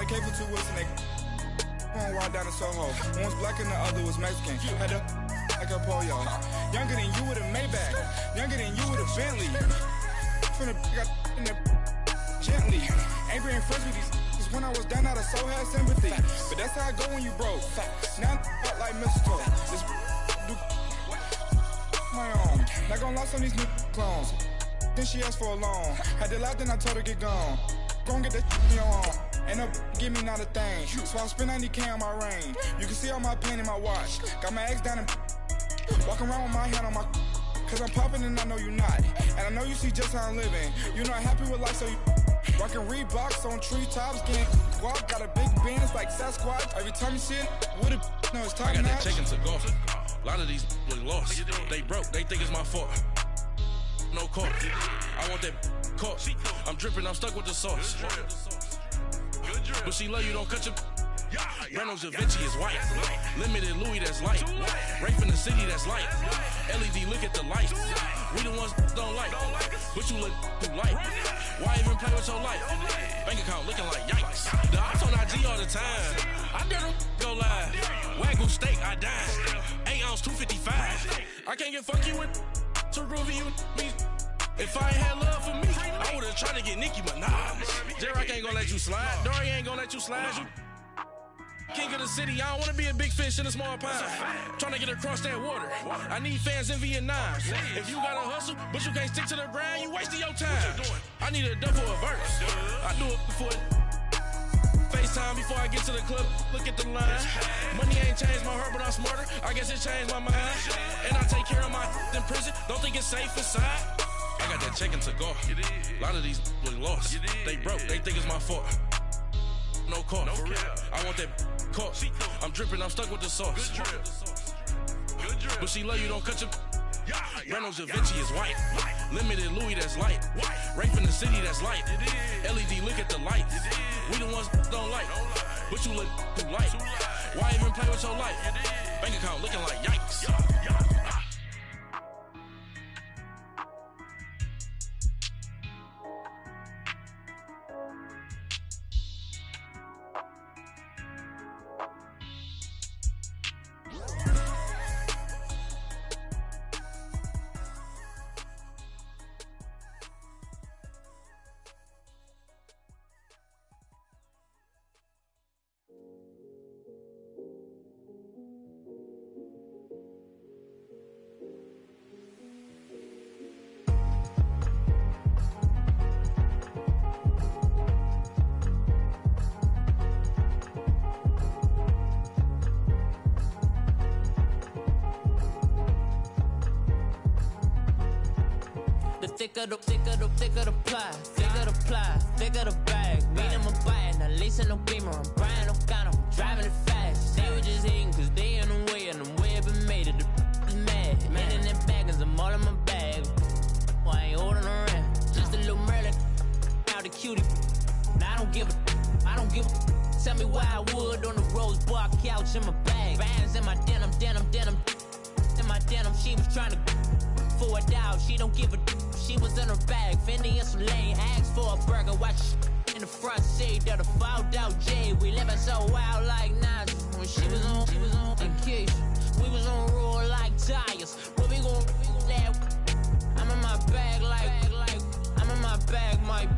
K for 2 weeks and they one ride down to Soho. One was black and the other was Mexican. Had to like a polio. Younger than you with a Maybach. Younger than you with a Bentley. From the got in the gently. Angry and friends with these. Cause when I was down, I so had sympathy. But that's how I go when you broke. Now I'm like mistletoe. This do my own. Not gonna lie, some of these new clones. Then she asked for a loan. Had to laugh, then I told her get gone. Gon' get that in your own. Ain't no give me not a thing. So I spend 90K on my ring. You can see all my pain in my watch. Got my ex down and walking around with my hand on my. Cause I'm popping and I know you not. And I know you see just how I'm living. You not happy with life, so you rockin' Reeboks on treetops, getting guap. Got a big band, it's like Sasquatch. Every time you see it, with it, no, it's time. I got that chicken to go. A lot of these really lost. They broke, they think it's my fault. No court. I want that court. I'm dripping, I'm stuck with the sauce. But she love you, don't cut your. Reynolds Da Vinci is white. Limited Louis, that's light. Rape in the city, that's light. LED, look at the light. We the ones don't like. But you look too light. Why even play with your life? Bank account looking like yikes. The ops on IG all the time. I dare them go live. Wagyu steak, I dine. 8 ounce, 255. I can't get fuck you with too groovy you me. If I ain't had love for me, I would've tried to get Nicki Minaj. J-Rock ain't gonna let you slide. Dory ain't gonna let you slide. You king of the city, I don't wanna be a big fish in a small pond. Trying to get across that water. I need fans in Vietnam. If you gotta hustle, but you can't stick to the grind, you wasting your time. I need a double a verse. I do it before FaceTime before I get to the club. Look at the line. Money ain't changed my heart, but I'm smarter. I guess it changed my mind. And I take care of my in prison. Don't think it's safe inside. I got that chicken to go. A lot of these really lost. They broke, they think it's my fault. No court, for real. I want that court. I'm dripping, I'm stuck with the sauce. But she love you, don't cut your. Reynolds Da Vinci is white. Limited Louis, that's light. Rape in the city, that's light. LED, look at the lights. We the ones don't like. But you look too light. Why even play with your life? Bank account looking like yikes. Thicker the pie, thicker the ply, thicker the bag. Mean I'm a buy it, now leasing no beamer. I'm buying no counter, I'm driving it fast. They were just hating cause they in the way, and the way I've been made it, the is mad. Man in that bag, cause I'm all in my bag. Well, I ain't holding around, just a little Merlin. Now the cutie, now I don't give a. Tell me why I would on the rose bar couch in my bag. Bands in my denim. In my denim, she was trying to for a doubt, she don't give a. She was in her bag, Fendi and some lane. Asked for a burger, watch in the front seat of the fouled out J. We living so wild like Nas. When she was on vacation, we was on roll like tires. What we gon' let? I'm in my bag like I'm in my bag, Mike.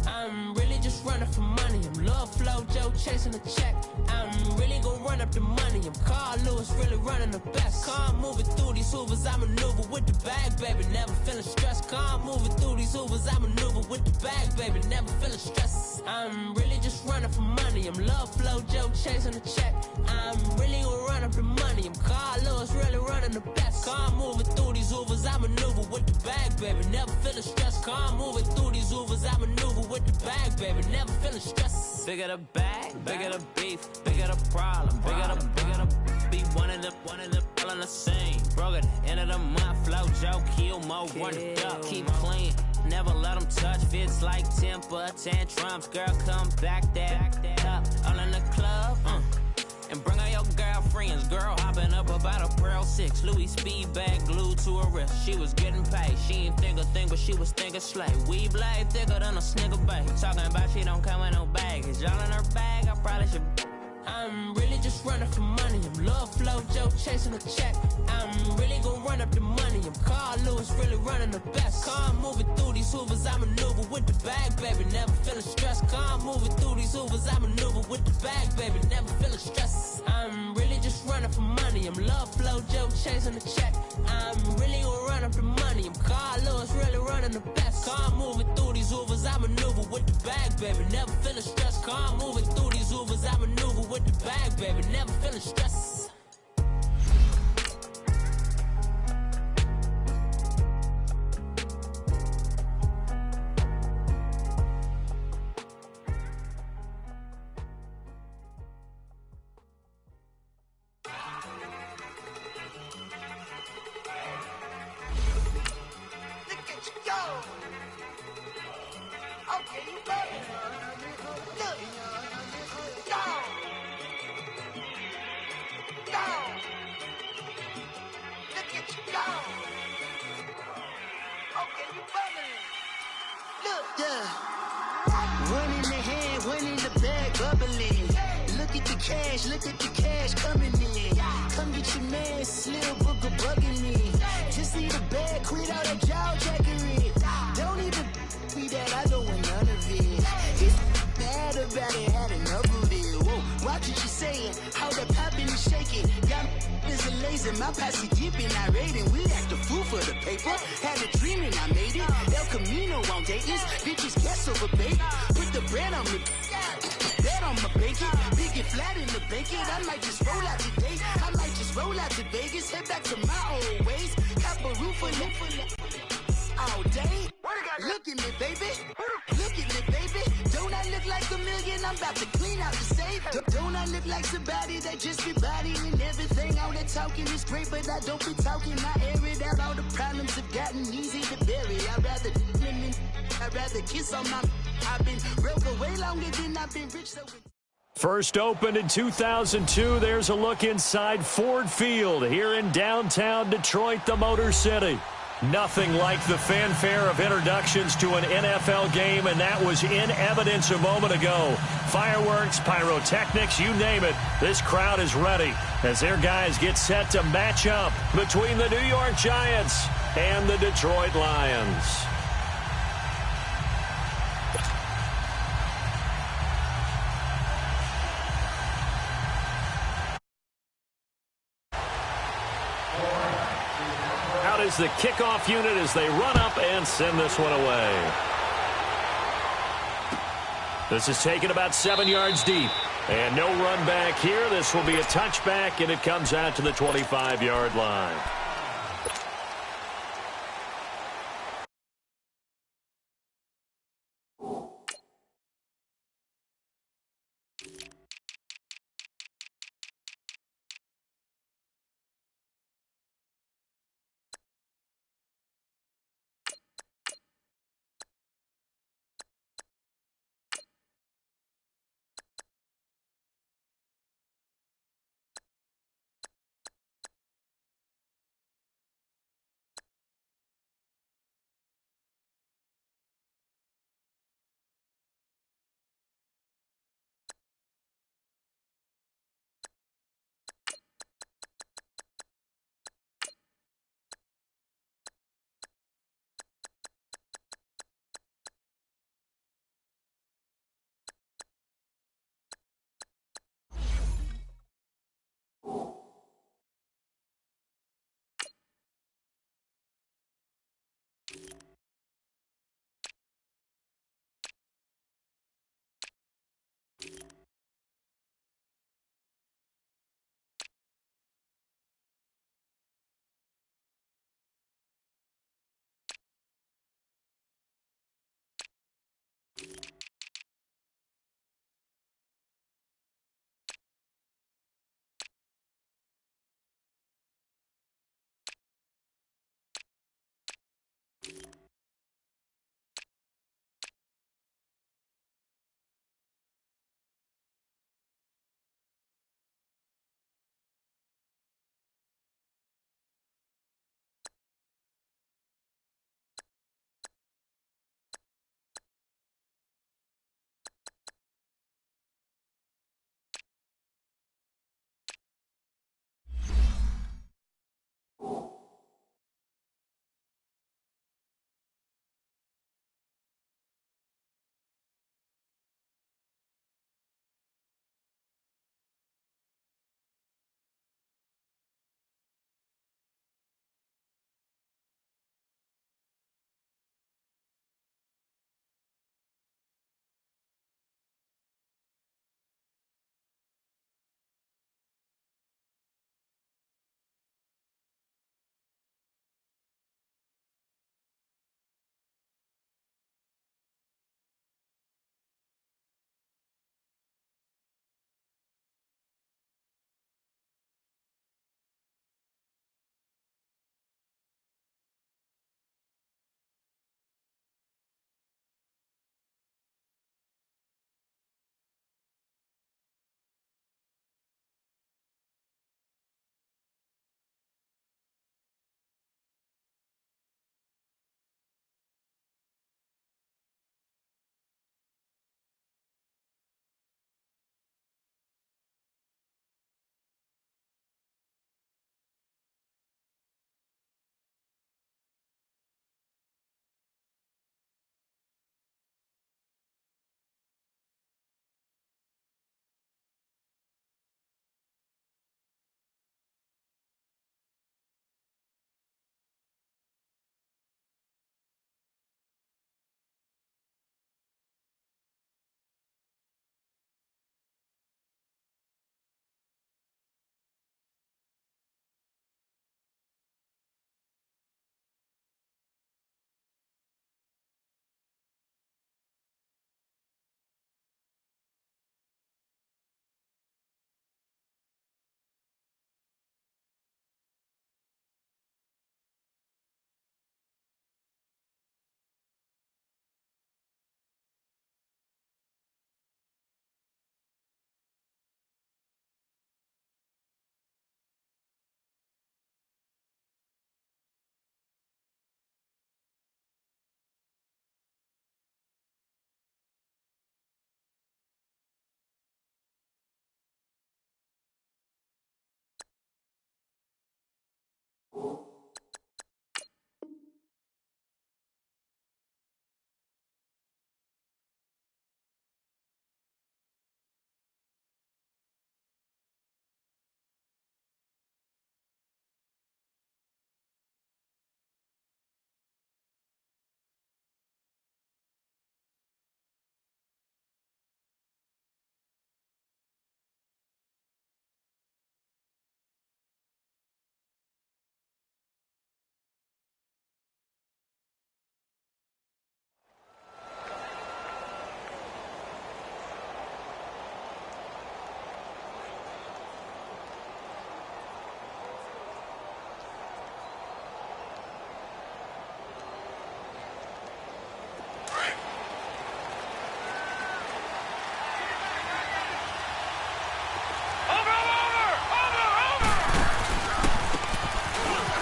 I'm really just running for money. I'm Love Flow Joe chasing a check. I'm really gon' run up the money. I'm Carl Lewis, really running the best. Car moving through these Hoovers, I maneuver with the bag, baby. Never feeling stressed. Car moving through these Hoovers, I maneuver with the bag, baby. Never feeling stressed. I'm really just running for money. I'm Love Flow Joe chasing a check. I'm really gon' run up the money. I'm Carl Lewis, really running the best. Car moving through these Hoovers, I maneuver with the bag, baby. Never feeling stressed. Car moving through these Hoovers, I maneuver with the bag, baby. Never feeling stressed. Bigger the bag, bigger the beef, bigger the problem, bigger the be one in the all in the same. Broke at the end of the month, Flow Joe, kill more, run it up, keep clean. Never let them touch, fits like temper tantrums. Girl, come back that up, all in the club, and bring out your girlfriends. Girl hopping up about a Pearl 6 Louis speed bag glued to her wrist. She was getting paid, she ain't think a thing, but she was thinking slay. We blade thicker than a snigger bag. Talking about she don't come with no baggage, all in her bag. polish your. I'm really just running for money. I'm love flow, Joe chasing a check. I'm really gonna run up the money. I'm Carl Lewis, really running the best. Car moving through these Hoovers, I maneuver with the bag, baby. Never feeling stressed. Car moving through these Hoovers, I maneuver with the bag, baby. Never feeling stressed. I'm really just running for money. I'm love flow, Joe chasing the check. I'm really gonna run up the money. I'm Carl Lewis, really running the best. Car moving through these Hoovers, I maneuver with the bag, baby. Never feeling stressed. Car moving through these Hoovers, I maneuver with the bag, baby. Never feeling stressed. One in the hand, one in the bag, bubbling. Look at the cash coming in. Come get your man, Slim Booker bugging me. Just need a bag, quit all that jaw jackery. Don't even be that, I don't want none of it. He's mad about it, had enough of it. Whoa, watch what you saying, how that poppin' and shaking. Y'all is a lazy, my posse dipping, I raiding. We act a fool for the paper, had a dream and I made it. El Camino on Dayton's, bitches guess over bait. Put the bread on me, bet on my bacon. Big and flat in the bacon, I might just roll out today. I might just roll out to Vegas, head back to my old ways. Cop a roof for all day. Look at me, baby. Look at me, baby. Don't I look like a million? I'm about to clean out the safe. Don't I look like somebody that just be bodying everything? All that talking is great, but I don't be talking. I air it out. All the problems have gotten easy to bury. I'd rather kiss on my. I've been broke way longer than I've been rich. So. First opened in 2002, there's a look inside Ford Field here in downtown Detroit, the Motor City. Nothing like the fanfare of introductions to an NFL game, and that was in evidence a moment ago. Fireworks, pyrotechnics, you name it. This crowd is ready as their guys get set to match up between the New York Giants and the Detroit Lions. Out is the kickoff unit as they run up and send this one away. This is taken about 7 yards deep. And no run back here. This will be a touchback, and it comes out to the 25-yard line.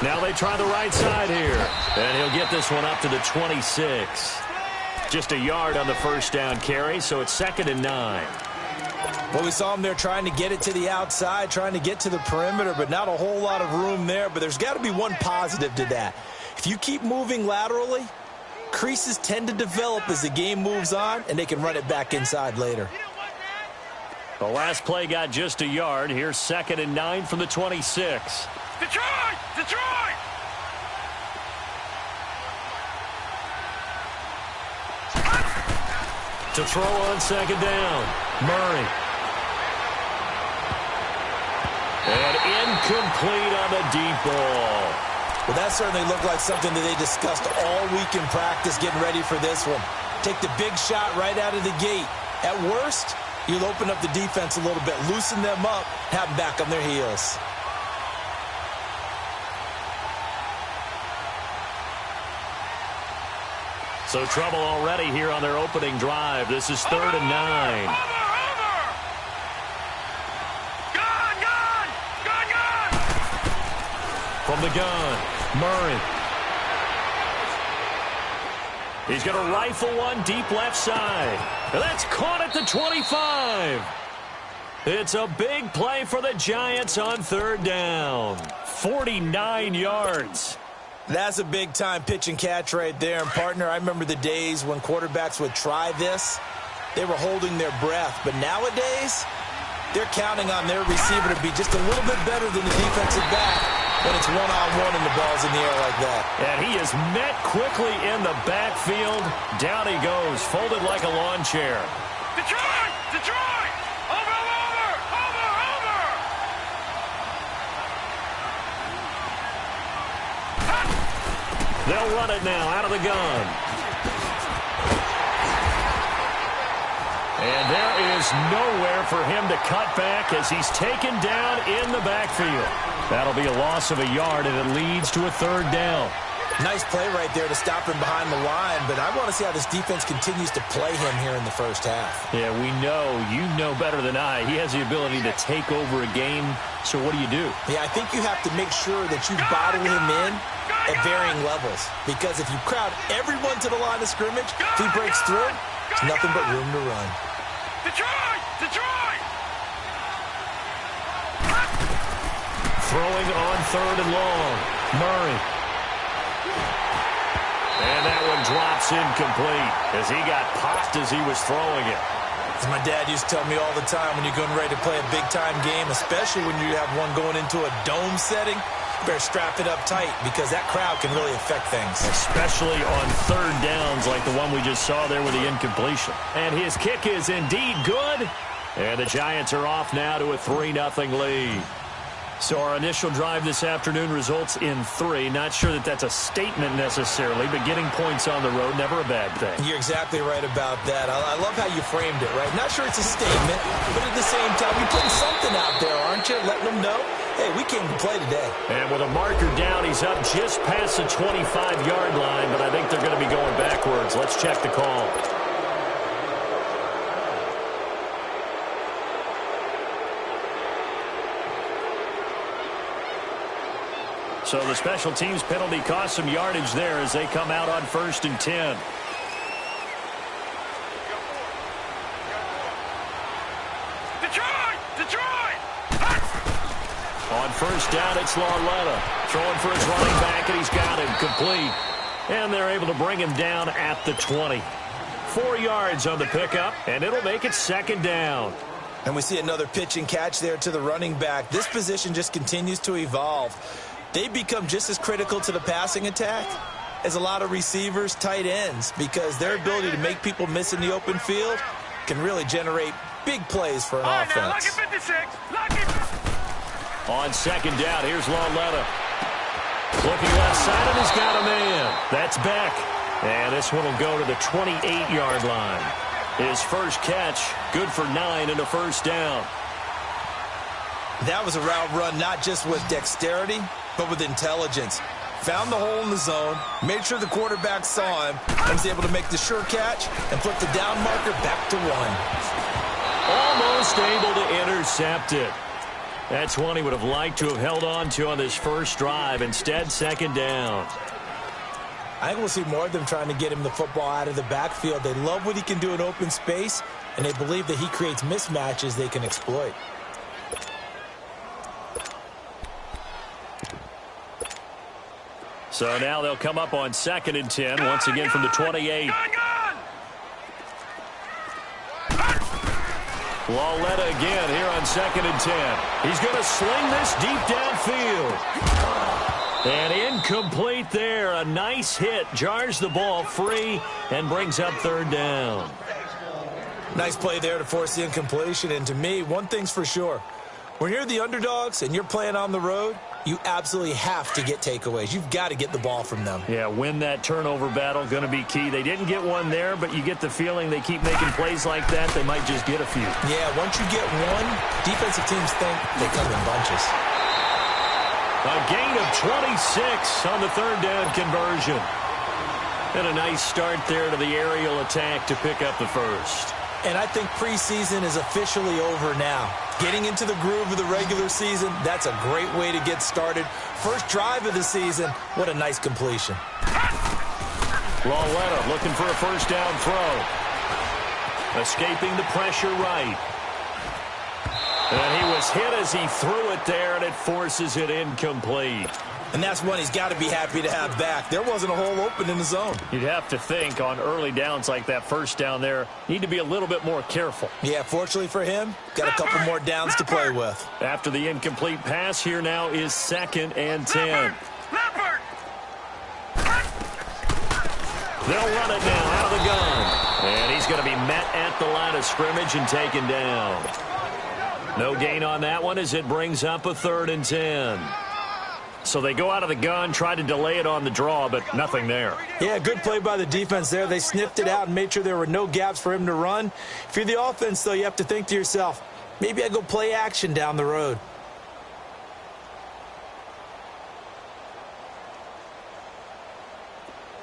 Now they try the right side here. And he'll get this one up to the 26. Just a yard on the first down carry, so it's 2nd and 9. Well, we saw him there trying to get it to the outside, trying to get to the perimeter, but not a whole lot of room there. But there's got to be one positive to that. If you keep moving laterally, creases tend to develop as the game moves on, and they can run it back inside later. The last play got just a yard. Here's 2nd and 9 from the 26. Detroit! Detroit! To throw on 2nd down, Murray. And incomplete on the deep ball. Well, that certainly looked like something that they discussed all week in practice getting ready for this one. Take the big shot right out of the gate. At worst, you'll open up the defense a little bit, loosen them up, have them back on their heels. So trouble already here on their opening drive. This is 3rd and 9. From the gun, Murray. He's going to rifle one deep left side. And that's caught at the 25. It's a big play for the Giants on 3rd down. 49 yards. That's a big-time pitch and catch right there. And, partner, I remember the days when quarterbacks would try this. They were holding their breath. But nowadays, they're counting on their receiver to be just a little bit better than the defensive back when it's one-on-one and the ball's in the air like that. And he is met quickly in the backfield. Down he goes, folded like a lawn chair. Detroit! Detroit! Over! They'll run it now out of the gun. And there is nowhere for him to cut back as he's taken down in the backfield. That'll be a loss of a yard, and it leads to a 3rd down. Nice play right there to stop him behind the line, but I want to see how this defense continues to play him here in the first half. Yeah, we know. You know better than I. He has the ability to take over a game, so what do you do? Yeah, I think you have to make sure that you bottle him in at varying levels, because if you crowd everyone to the line of scrimmage, if he breaks through, there's nothing but room to run. Detroit! Detroit! Throwing on 3rd and long. Murray. And that one drops incomplete as he got popped as he was throwing it. As my dad used to tell me all the time, when you're getting ready to play a big-time game, especially when you have one going into a dome setting, you better strap it up tight because that crowd can really affect things. Especially on 3rd downs like the one we just saw there with the incompletion. And his kick is indeed good. And the Giants are off now to a 3-0 lead. So our initial drive this afternoon results in 3. Not sure that that's a statement necessarily, but getting points on the road, never a bad thing. You're exactly right about that. I love how you framed it, right? Not sure it's a statement, but at the same time, you're putting something out there, aren't you? Letting them know, hey, we came to play today. And with a marker down, he's up just past the 25-yard line, but I think they're going to be going backwards. Let's check the call. So the special teams penalty cost some yardage there as they come out on 1st and 10. Detroit! Detroit! On 1st down, it's Lauletta. Throwing for his running back, and he's got him complete. And they're able to bring him down at the 20. 4 yards on the pickup, and it'll make it 2nd down. And we see another pitch and catch there to the running back. This position just continues to evolve. They become just as critical to the passing attack as a lot of receivers, tight ends, because their ability to make people miss in the open field can really generate big plays for an offense. Now, lock it 56. Lock it. On 2nd down, here's Lauletta. Looking left side, and he's got a man. That's Beck. And this one will go to the 28-yard line. His first catch, good for 9 and a 1st down. That was a route run not just with dexterity, but with intelligence. Found the hole in the zone, made sure the quarterback saw him, and was able to make the sure catch and put the down marker back to 1. Almost able to intercept it. That's one he would have liked to have held on to on this first drive. Instead, second down. I think we'll see more of them trying to get him the football out of the backfield. They love what he can do in open space, and they believe that he creates mismatches they can exploit. So now they'll come up on 2nd and 10, once again from the 28. Lauletta again here on 2nd and 10. He's going to sling this deep downfield. And incomplete there. A nice hit. Jars the ball free and brings up 3rd down. Nice play there to force the incompletion. And to me, one thing's for sure. When you're the underdogs and you're playing on the road, you absolutely have to get takeaways. You've got to get the ball from them. Yeah, win that turnover battle, going to be key. They didn't get one there, but you get the feeling they keep making plays like that, they might just get a few. Yeah, once you get one, defensive teams think they come in bunches. A gain of 26 on the 3rd down conversion. And a nice start there to the aerial attack to pick up the first. And I think preseason is officially over now. Getting into the groove of the regular season, that's a great way to get started. First drive of the season, what a nice completion. Lauletta looking for a first down throw. Escaping the pressure right. And he was hit as he threw it there, and it forces it incomplete. And that's one he's got to be happy to have back. There wasn't a hole open in the zone. You'd have to think on early downs like that first down there, need to be a little bit more careful. Yeah, fortunately for him, got a couple more downs to play with. After the incomplete pass, here now is 2nd and 10. They'll run it now out of the gun. And he's going to be met at the line of scrimmage and taken down. No gain on that one as it brings up a 3rd and 10. So they go out of the gun, try to delay it on the draw, but nothing there. Yeah, good play by the defense there. They sniffed it out and made sure there were no gaps for him to run. If you're the offense, though, you have to think to yourself, maybe I go play action down the road.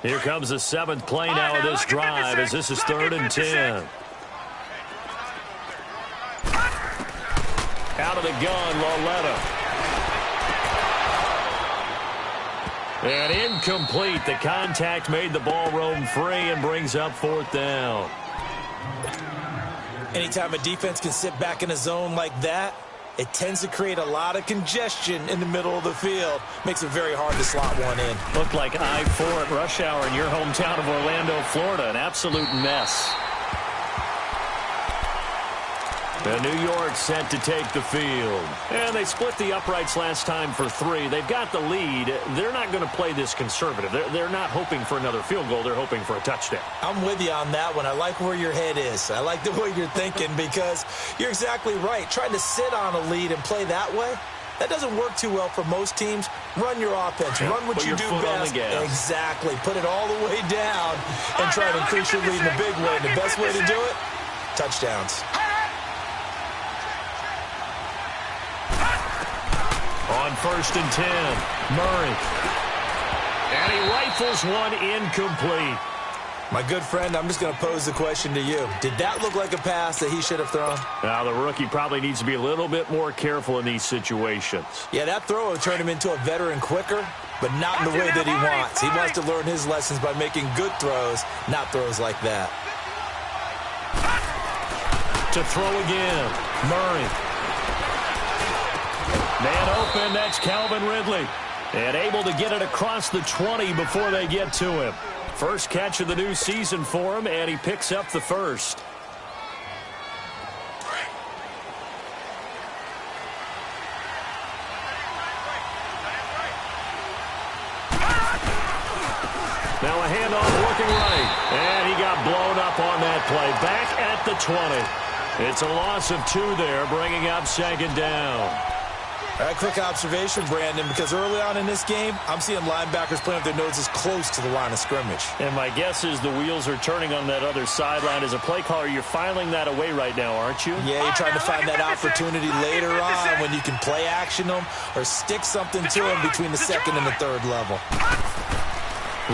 Here comes the 7th play now of this drive as this is 3rd and 10. Out of the gun, Lauletta. And incomplete. The contact made the ball roam free and brings up 4th down. Anytime a defense can sit back in a zone like that, it tends to create a lot of congestion in the middle of the field. Makes it very hard to slot one in. Looked like I-4 at rush hour in your hometown of Orlando, Florida. An absolute mess. And New York set to take the field. And they split the uprights last time for 3. They've got the lead. They're not going to play this conservative. They're not hoping for another field goal. They're hoping for a touchdown. I'm with you on that one. I like where your head is. I like the way you're thinking because you're exactly right. Trying to sit on a lead and play that way, that doesn't work too well for most teams. Run your offense. Run what you do best. Exactly. Put it all the way down and try to increase your lead in a big way. And the best way to do it, touchdowns. On 1st and 10, Murray. And he rifles one incomplete. My good friend, I'm just going to pose the question to you. Did that look like a pass that he should have thrown? Now, the rookie probably needs to be a little bit more careful in these situations. Yeah, that throw will turn him into a veteran quicker, but not in the way that he wants. He wants to learn his lessons by making good throws, not throws like that. To throw again, Murray. Man open, that's Calvin Ridley. And able to get it across the 20 before they get to him. First catch of the new season for him, and he picks up the first. Now a handoff working right. And he got blown up on that play. Back at the 20. It's a loss of 2 there, bringing up 2nd down. All right, quick observation, Brandon, because early on in this game, I'm seeing linebackers playing with their noses close to the line of scrimmage. And my guess is the wheels are turning on that other sideline. As a play caller, you're filing that away right now, aren't you? Yeah, you're trying to find that opportunity later on when you can play action them or stick something to them between the 2nd and the 3rd level.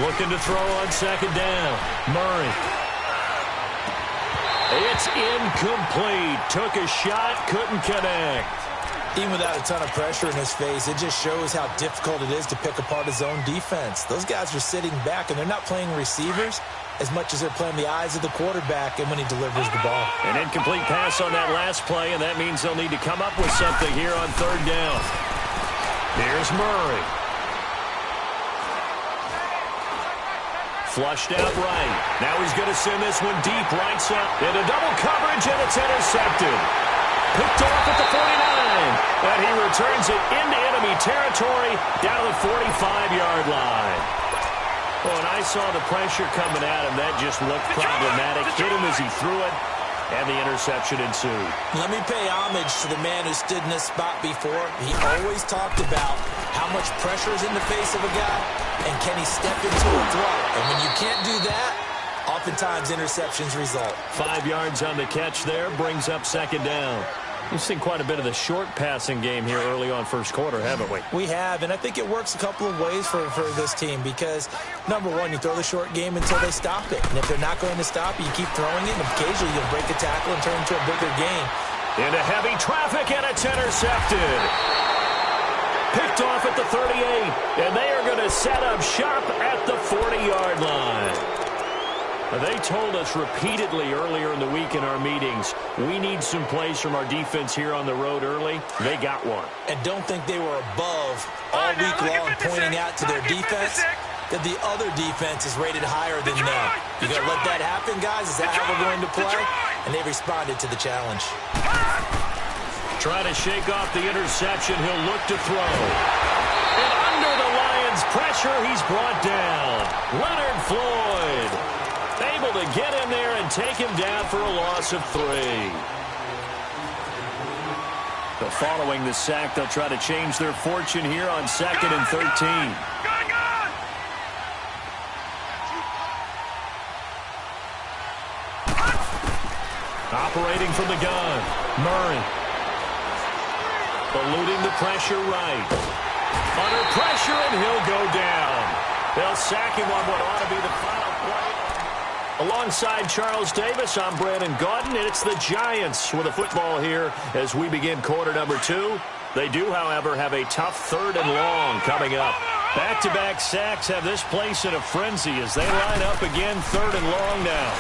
Looking to throw on 2nd down. Murray. It's incomplete. Took a shot, couldn't connect. Even without a ton of pressure in his face, it just shows how difficult it is to pick apart his own defense. Those guys are sitting back, and they're not playing receivers as much as they're playing the eyes of the quarterback and when he delivers the ball. An incomplete pass on that last play, and that means they'll need to come up with something here on third down. Here's Murray. Flushed out right. Now he's going to send this one deep right side. Into double coverage, and it's intercepted. Picked off at the 49, and he returns it into enemy territory down to the 45-yard line. Well, when I saw the pressure coming at him, that just looked problematic. Hit him as he threw it, and the interception ensued. Let me pay homage to the man who stood in this spot before. He always talked about how much pressure is in the face of a guy, and can he step into a throw. And when you can't do that, oftentimes interceptions result. 5 yards on the catch there, brings up second down. We've seen quite a bit of the short passing game here early on first quarter, haven't we? We have, and I think it works a couple of ways for this team because, number one, you throw the short game until they stop it. And if they're not going to stop it, you keep throwing it, and occasionally you'll break a tackle and turn it into a bigger game. Into heavy traffic, and it's intercepted. Picked off at the 38, and they are going to set up shop at the 40-yard line. They told us repeatedly earlier in the week in our meetings, we need some plays from our defense here on the road early. They got one. And don't think they were above all week long pointing out to their defense that the other defense is rated higher than them. You going to let that happen, guys? Is that how we're going to play? And they responded to the challenge. Trying to shake off the interception. He'll look to throw. And under the Lions' pressure, he's brought down. Leonard Floyd able to get in there and take him down for a loss of 3. But following the sack, they'll try to change their fortune here on 2nd and 13. Operating from the gun, Murray. Eluding the pressure right. Under pressure, and he'll go down. They'll sack him on what ought to be the final play. Alongside Charles Davis, I'm Brandon Gaudin, and it's the Giants with a football here as we begin quarter number 2. They do, however, have a tough 3rd and long coming up. Back-to-back sacks have this place in a frenzy as they line up again 3rd and long now.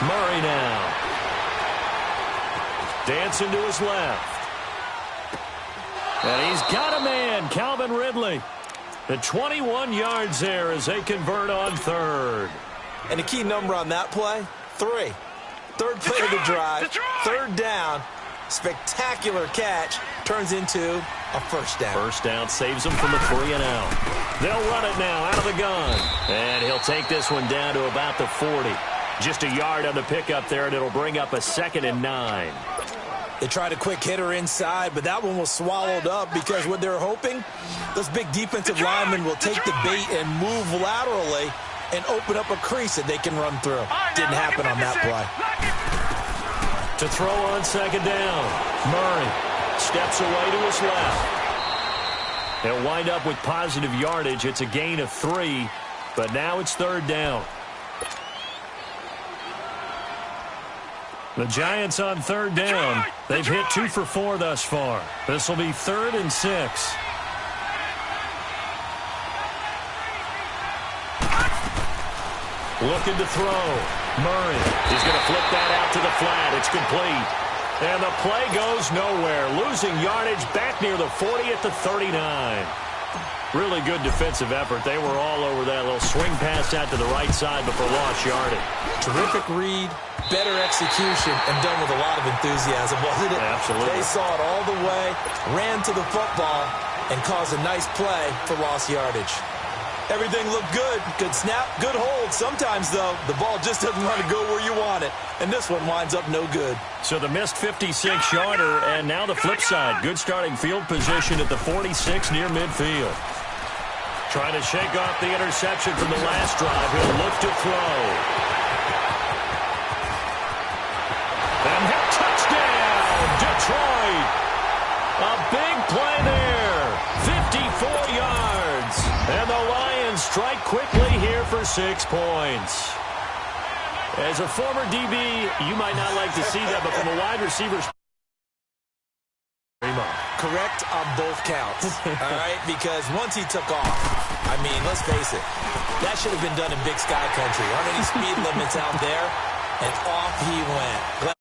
Murray now. Dancing to his left. And he's got a man, Calvin Ridley. The 21 yards there as they convert on 3rd. And the key number on that play, 3. 3rd play of the drive, 3rd down, spectacular catch, turns into a first down. First down saves them from a 3 and out. They'll run it now out of the gun. And he'll take this one down to about the 40. Just a yard on the pickup there, and it'll bring up a 2nd and 9. They tried a quick hitter inside, but that one was swallowed up because what they're hoping, those big defensive linemen will take the bait and move laterally and open up a crease that they can run through. Didn't happen on that play. To throw on 2nd down, Murray steps away to his left. They'll wind up with positive yardage. It's a gain of 3, but now it's 3rd down. The Giants on 3rd down. They've hit 2 for 4 thus far. This will be 3rd and 6. Looking to throw. Murray. He's going to flip that out to the flat. It's complete. And the play goes nowhere. Losing yardage back near the 40 at the 39. Really good defensive effort. They were all over that little swing pass out to the right side before lost yardage. Terrific read, better execution, and done with a lot of enthusiasm, wasn't it? Absolutely. They saw it all the way, ran to the football, and caused a nice play for lost yardage. Everything looked good. Good snap, good hold. Sometimes, though, the ball just doesn't want to go where you want it. And this one winds up no good. So the missed 56-yarder, and now the flip side. Good starting field position at the 46 near midfield. Trying to shake off the interception from the last drive. He'll look to throw. And hit touchdown, Detroit. A big play there. 54 yards. And the Lions strike quickly here for 6 points. As a former DB, you might not like to see that, but from a wide receiver's very much. correct on both counts, all right? Because once he took off, I mean, let's face it, that should have been done in Big Sky Country. Aren't any speed limits out there? And off he went.